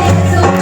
Yesu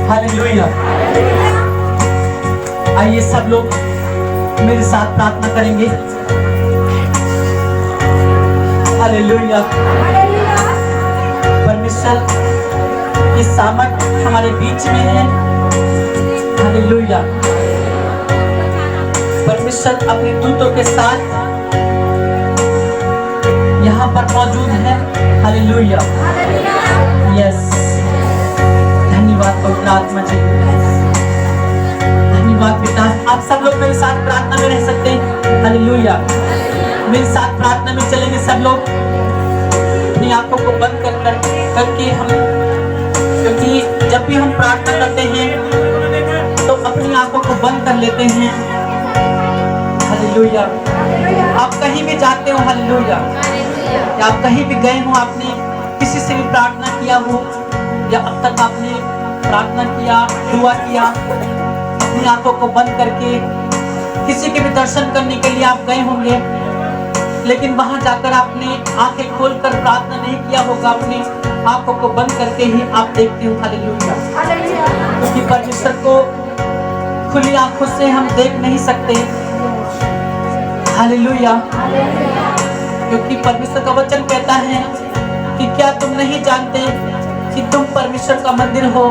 hallelujah. आइए सब लोग मेरे साथ प्रार्थना करेंगे। हालेलुया। परमेश्वर की सामर्थ हमारे बीच में है। हालेलुया। परमेश्वर अपने दूतों के साथ यहाँ पर मौजूद है। हालेलुया। यस, धन्यवाद पवित्र आत्मा जी, धन्यवाद पिता। आप सब लोग मेरे साथ प्रार्थना में रह सकते हैं। हालेलुया। मेरे साथ प्रार्थना में चलेंगे सब लोग, अपनी आंखों को बंद करके हम, क्योंकि जब भी हम प्रार्थना करते हैं तो अपनी आंखों को बंद कर लेते हैं। हालेलुया। आप कहीं भी जाते हो, हालेलुया, या आप कहीं भी गए हो, आपने किसी से भी प्रार्थना किया हो, या अब तक आपने प्रार्थना किया, दुआ किया, अपनी आंखों को बंद करके किसी के भी दर्शन करने के लिए आप गए होंगे, लेकिन वहां जाकर आपने आंखें खोलकर प्रार्थना नहीं किया होगा, अपनी आंखों को बंद करके ही आप देखते हो। हालेलुया। क्योंकि परमेश्वर को खुली आंखों से हम देख नहीं सकते। हालेलुया। क्योंकि परमेश्वर का वचन कहता है कि क्या तुम नहीं जानते कि तुम परमेश्वर का मंदिर हो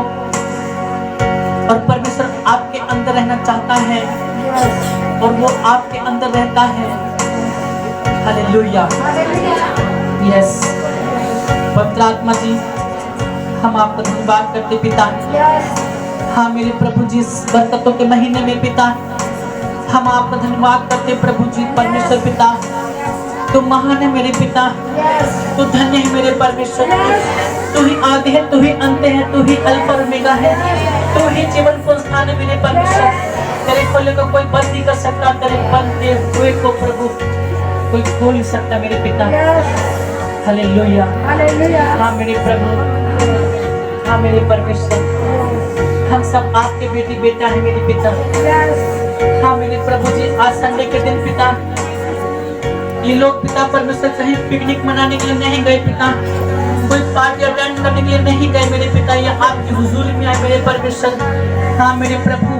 और परमेश्वर आपके अंदर रहना चाहता है और वो आपके अंदर रहता है। हालेलुया। यस, पवित्र आत्मा जी, हम आपका धन्यवाद करते पिता। हाँ मेरे प्रभु जी, इस बरकतों के महीने में पिता हम आपका धन्यवाद करते प्रभु जी। परमेश्वर पिता, तू महान है मेरे पिता, तू धन्य है मेरे परमेश्वर। तू ही आदि है, तू ही अंत है, तू ही अल्फा और ओमेगा है, तू ही जीवन को स्थान है मेरे परमेश्वर। तेरे खोले को कोई बंद नहीं कर सकता, तेरे बंद किए हुए को प्रभु कोई खोल नहीं सकता मेरे पिता। हालेलुया। हाँ मेरे प्रभु, हाँ मेरे परमेश्वर, हम सब आपके बेटी बेटा है मेरे पिता। हाँ मेरे प्रभु जी, आज संडे के दिन पिता ये लोग पिता परमेश्वर कहीं पिकनिक मनाने के लिए नहीं गए पिता, कोई पार्टी अटेंड करने के लिए नहीं गए मेरे पिता, ये आपकी हुजूरी में आए मेरे परमेश्वर। हाँ मेरे प्रभु,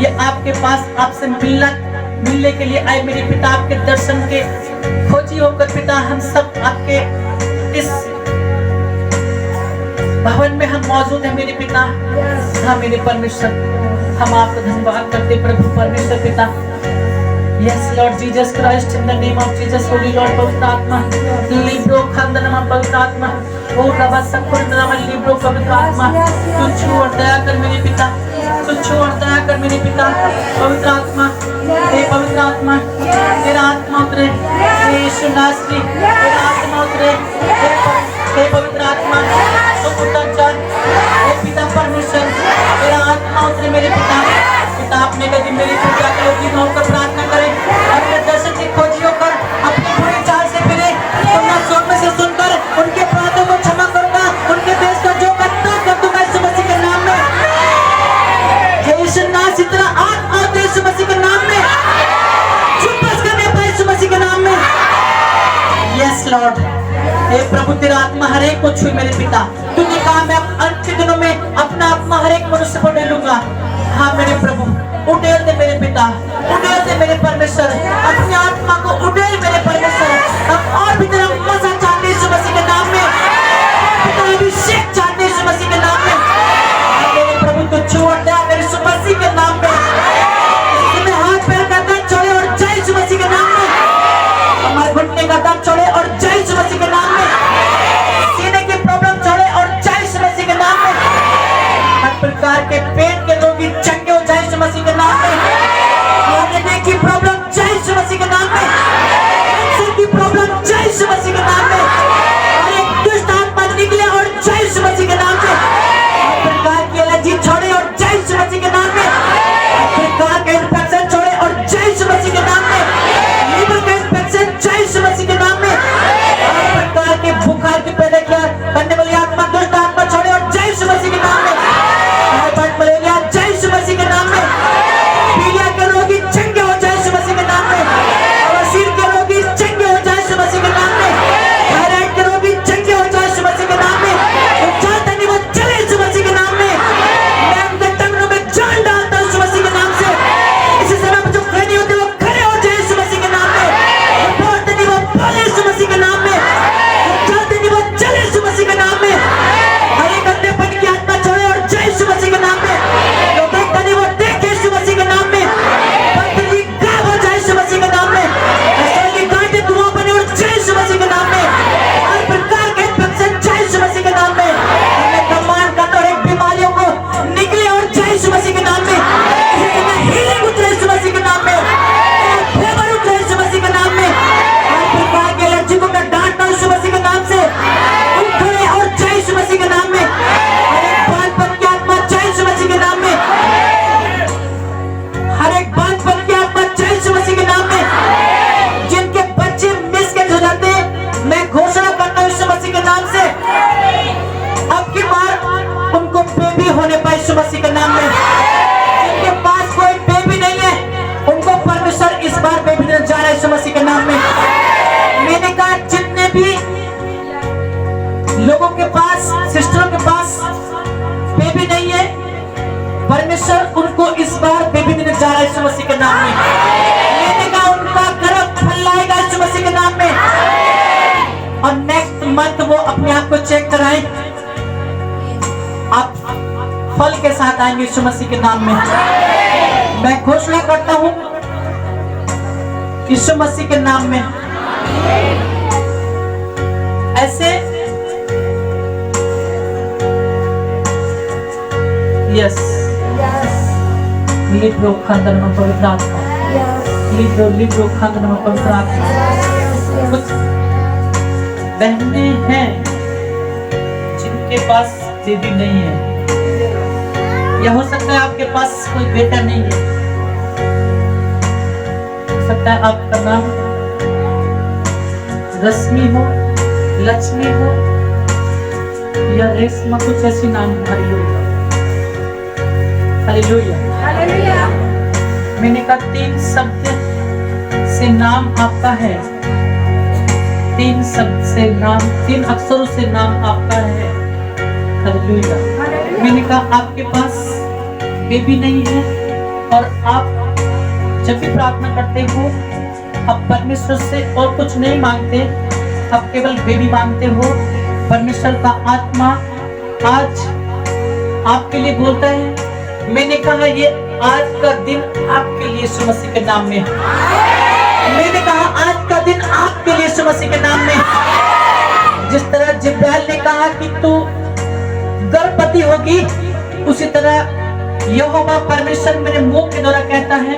ये आपके पास आपसे मिलने के लिए आए मेरे पिता, आपके दर्शन के खोजी होकर पिता हम सब आपके इस भवन में हम मौजूद हैं मेरे पिता। हाँ मेरे परमेश्वर, हम आपका धन्यवाद करते प्रभु परमेश्वर पिता। Yes, Lord Jesus Christ, in the name of Jesus, Holy Lord, पवित्र आत्मा, लिब्रो खंडनमा पवित्र आत्मा, ओ रबा सकुंडनमा लिब्रो पवित्र आत्मा, तू छू और दया कर मेरे पिता, तू छू और दया कर मेरे पिता। पवित्र आत्मा, हे पवित्र आत्मा, तेरा आत्मा उतरे, हे यीशु नासरी, तेरा आत्मा उतरे, हे पवित्र आत्मा, तू उतर जा, हे पिता परमेश्वर, तेरा आत्मा उतरे मेरे पिता। पिता आपने कभी मेरी पूजा करोगी न होकर प्रार्थना करें, अपने दर्शन की खोजी होकर अपनी पूरी चाल से फिरे, तो मैं स्वर्ग में से सुनकर उनके अपराधों को क्षमा करूंगा, उनके देश को जो करना कर दूंगा यीशु मसीह के नाम में। हे यीशु नासरी, तेरा आत्मा उतरे यीशु मसीह के नाम में, चुप बस करने पाए यीशु मसीह के नाम में। यस लॉर्ड, हे प्रभु, तेरा आत्मा हर एक को छुए मेरे पिता। तूने कहा मैं अंत के दिनों में अपना आत्मा हर एक मनुष्य को डालूंगा। हाँ मेरे प्रभु, उड़ेल दे मेरे पिता, उड़ेल दे मेरे परमेश्वर, अपनी आत्मा को उड़ेल मेरे परमेश्वर। अब और भी तेरा मजा चाहते यीशु मसीह के नाम में, तेरा अभिषेक चाहते यीशु मसीह के नाम में। मेरे प्रभु, तू छोड़ दे मेरे यीशु मसीह के नाम में। तुम्हें हाथ पैर का दर्द छोड़े और जय यीशु मसीह के नाम में। हमारे घुटने का दर्द छोड़े और जय यीशु मसीह के नाम में। सीने की प्रॉब्लम छोड़े और जय यीशु मसीह के नाम में। हर प्रकार के पेट के रोगी चंगे हो जाए यीशु मसीह के नाम में। की प्रॉब्लम जय यीशु मसीह के नाम में। बेबी नहीं है, परमेश्वर उनको इस बार बेबी देने जा रहा है यीशु मसीह के नाम में। मैंने कहा उनका गर्भ फैलाएगा यीशु मसीह के नाम में। और नेक्स्ट मंथ वो अपने आप को चेक कराएं, आप फल के साथ आएंगे यीशु मसीह के नाम में। मैं घोषणा करता हूं यीशु मसीह के नाम में। ऐसे यस लिब्रो खंडन में पवित्र आत्मा, लिब्रो खंडन में पवित्र आत्मा। कुछ बहनें हैं जिनके पास बेबी नहीं है, या हो सकता है आपके पास कोई बेटा नहीं है, हो सकता है आपका नाम रश्मि हो, लक्ष्मी हो या रेशमा, कुछ ऐसी नाम है। Hallelujah hallelujah. मैंने कहा 3 शब्द से नाम आपका है, 3 शब्द से नाम, 3 अक्षरों से नाम आपका है। हालेलुया। मैंने कहा आपके पास बेबी नहीं है और आप जब भी प्रार्थना करते हो आप परमेश्वर से और कुछ नहीं मांगते, आप केवल बेबी मांगते हो। परमेश्वर का आत्मा आज आपके लिए बोलता है। मैंने कहा ये आज का दिन आपके लिए यीशु मसीह के नाम में। मैंने कहा आज का दिन आपके लिए यीशु मसीह के नाम में। जिस तरह जिब्राइल ने कहा कि तू गर्भवती होगी, उसी तरह यहोवा परमेश्वर मेरे मुंह के द्वारा कहता है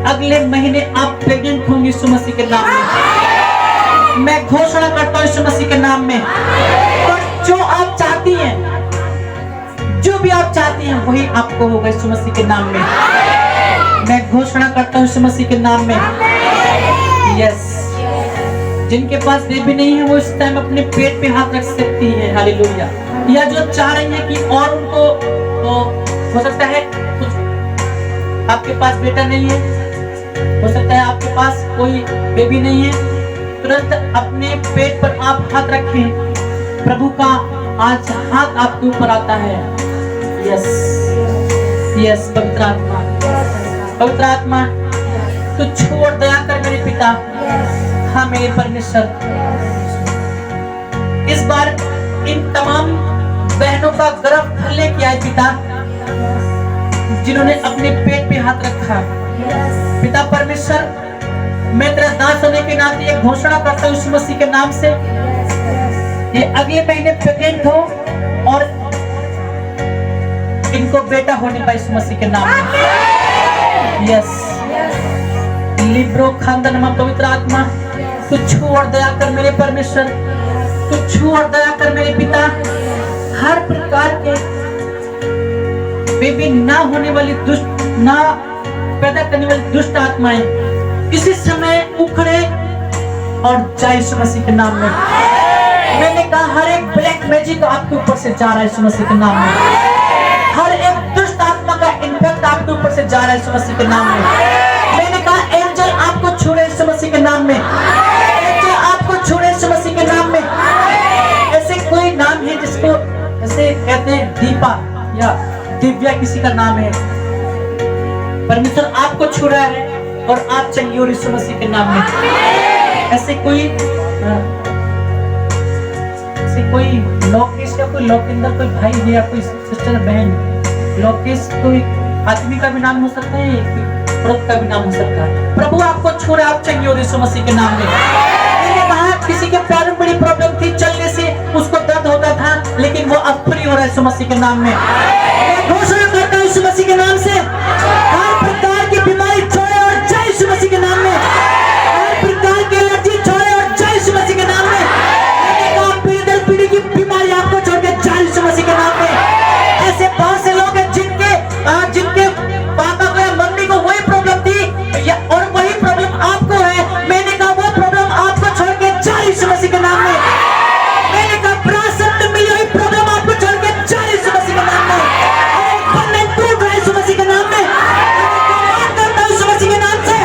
अगले महीने आप प्रेग्नेंट होंगी यीशु मसीह के नाम में। मैं घोषणा करता हूँ यीशु मसीह के नाम में। और जो आप चाहती हैं, जो भी आप चाहती हैं वही आपको होगा यीशु मसीह के नाम में। मैं घोषणा करता हूँ यीशु मसीह के नाम में। यस, जिनके पास बेबी नहीं है वो इस टाइम अपने पेट पे हाथ रख सकती है। हालेलुया। या जो चाह रही है कि और उनको तो हो सकता है कुछ आपके पास बेटा नहीं है, हो सकता है आपके पास कोई बेबी नहीं है, तुरंत अपने पेट पर आप हाथ रखें। प्रभु का आज हाथ आपके ऊपर आता है। यस यस, पवित्र आत्मा, पवित्र आत्मा तू छोड़ दया कर मेरे पिता। हाँ मेरे परमेश्वर, इस बार इन तमाम बहनों का गर्भ फलने किया है पिता, जिन्होंने अपने पेट पे हाथ रखा। पिता परमेश्वर, मैं तेरा दास होने के नाते ये घोषणा करता हूँ यीशु मसीह के नाम से, ये अगले महीने प्रेग्नेंट हो और इनको बेटा होने का यीशु मसीह के नाम में। यस, लिब्रो खानदान में पवित्र आत्मा तू छोड़ दया कर मेरे परमेश्वर, तू छोड़ दया कर मेरे पिता। हर प्रकार के बेबी ना होने वाली दुष्ट, ना पैदा करने वाली दुष्ट आत्माएं इसी समय उखड़े और जाए यीशु मसीह के नाम में। मैंने कहा हर एक ब्लैक मैजिक आपके ऊपर से जा रहा है यीशु मसीह के नाम में। हर एक दुष्ट आत्मा का इन्फेक्ट आपके ऊपर से जा रहा है यीशु मसीह के नाम में। मैंने कहा एंजल आपको छू रहे यीशु मसीह के नाम में, एंजल आपको छू रहे यीशु मसीह के नाम में। ऐसे कोई नाम है जिसको ऐसे कहते हैं दीपा या दिव्या, किसी का नाम है, परमेश्वर आपको छू रहा है और आप चंगी और यीशु मसीह के नाम में। ऐसे कोई लोकेश या कोई लोकेंद्र, कोई भाई है या कोई सिस्टर बहन, लोकेश कोई आदमी का भी नाम हो सकता है, औरत का भी नाम हो सकता है। प्रभु आपको छू रहा है, आप चंगी और यीशु मसीह के नाम में। मैंने कहा किसी के पैर में बड़ी प्रॉब्लम थी, चलने से उसको दर्द होता था, लेकिन वो अब फ्री हो रहा है यीशु मसीह के नाम में। मैं घोषणा करता हूँ यीशु मसीह के नाम से, हर प्रकार की बीमारी छोड़े और जय यीशु मसीह के नाम में। हर प्रकार की एलर्जी छोड़े और जय यीशु मसीह के नाम में। मैंने कहा पीढ़ी की बीमारी आपको छोड़ के जय यीशु मसीह के नाम में। ऐसे बहुत से लोग हैं जिनके पापा को या मम्मी को वही प्रॉब्लम थी या और वही प्रॉब्लम आपको है। मैंने कहा वो प्रॉब्लम आपको छोड़ के जय यीशु मसीह के नाम में। मैंने कहा प्रासंग में मिली हुई प्रॉब्लम आपको छोड़ के जय यीशु मसीह के नाम में। यीशु मसीह के नाम में, यीशु मसीह के नाम से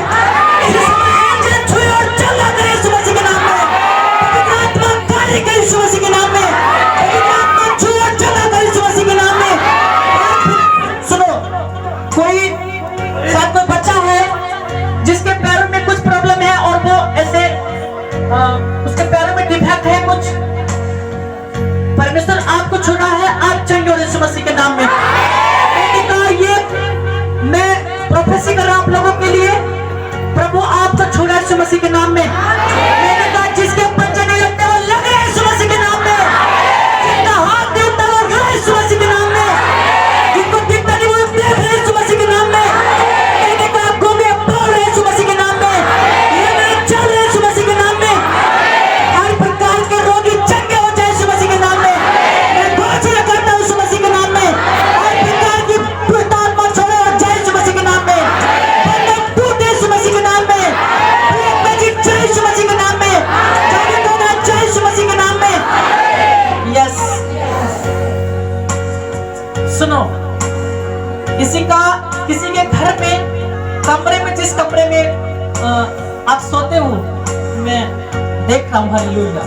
यीशु मसीह के नाम में। मैंने कहा जिसके पंजे नहीं लगते वो लग रहे यीशु मसीह के नाम में। जिनका हाथ नहीं उठता वो उठ रहा है यीशु मसीह के नाम में। जिनको दिखता नहीं वो देख रहे यीशु मसीह के नाम में। मैंने कहा गूंगे बोल रहे यीशु मसीह के नाम में। ये मेरे चल रहे यीशु मसीह के नाम में। हर प्रकार के रोगी चंगे हो जाए यीशु मसीह के नाम में। मैं घोषणा करता हूं यीशु मसीह के नाम में। हर प्रकार की दुष्ट आत्मा छोड़े और जाए यीशु मसीह के नाम में। बंधन टूटे यीशु मसीह के नाम में। प्रेम में जीत जाए यीशु मसीह के नाम में। जागृत होना जाए यीशु मसीह के नाम में। यस, सुनो, किसी के घर में कमरे में, जिस कमरे में आप सोते हो, मैं देख रहा हूँ, हालेलुया।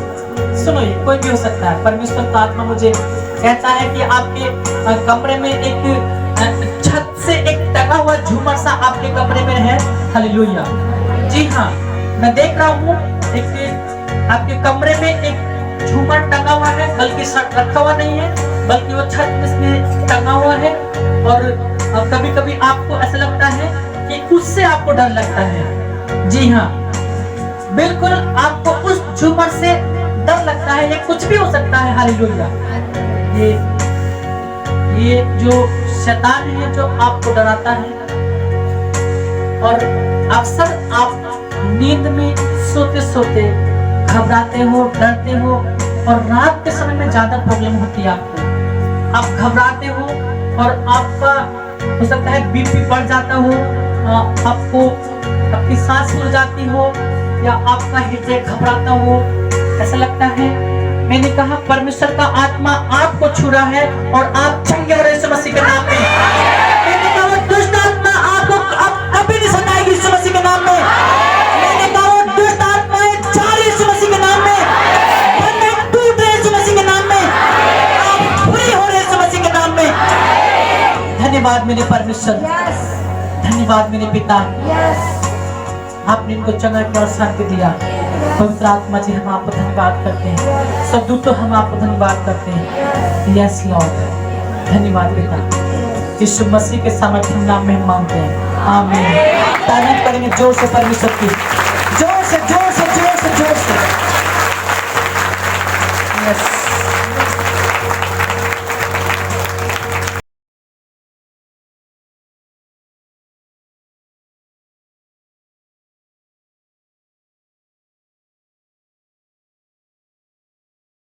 सुनो, ये कोई भी हो सकता है। परमेश्वर का आत्मा मुझे कहता है कि आपके कमरे में एक छत से एक टंगा हुआ झूमर सा आपके कमरे में है, हालेलुया। जी हाँ, मैं देख रहा हूँ एक आपके कमरे में एक झूमर टंगा हुआ है, बल्कि रखा हुआ नहीं है, बल्कि वो छत में टंगा हुआ है। और कभी कभी आपको ऐसा लगता है कि उससे आपको डर लगता है। जी हाँ, बिल्कुल आपको उस झूमर से डर लगता है। ये कुछ भी हो सकता है, हालेलुया। ये जो शैतान है जो आपको डराता है, और अक्सर आप नींद में सोते सोते घबराते हो, डरते हो, और रात के समय में ज्यादा प्रॉब्लम होती है आपको। आप घबराते हो और आपका हो सकता है बीपी बढ़ जाता हो, आपको आपकी सांस फूल जाती हो, या आपका हृदय घबराता हो, ऐसा लगता है। मैंने कहा परमेश्वर का आत्मा आपको छू रहा है और आप चंगे हो रहे यीशु मसीह के नाम में। मैंने कहा वो दुष्ट आत्मा आपको अब कभी नहीं सताएगी यीशु मसीह के नाम में। मैंने कहा वो दुष्ट आत्माएं जा रही यीशु मसीह के नाम में। बंधन टूट रहे यीशु मसीह के नाम में। आप फ्री हो रहे यीशु मसीह के नाम में। धन्यवाद मेरे परमेश्वर, धन्यवाद मेरे पिता, आपने इनको चंगा किया और शांति दिया। पवित्र आत्मा जी, हम आपको धन्यवाद करते हैं। सब दूतों हम आपको धन्यवाद करते हैं। यस लॉर्ड, धन्यवाद पिता। यीशु मसीह के सामर्थ्य नाम में हम मांगते हैं, आमीन। तारीफ करेंगे जोर से परमेश्वर की, जोर से जोर से जोर से जोर से। यस।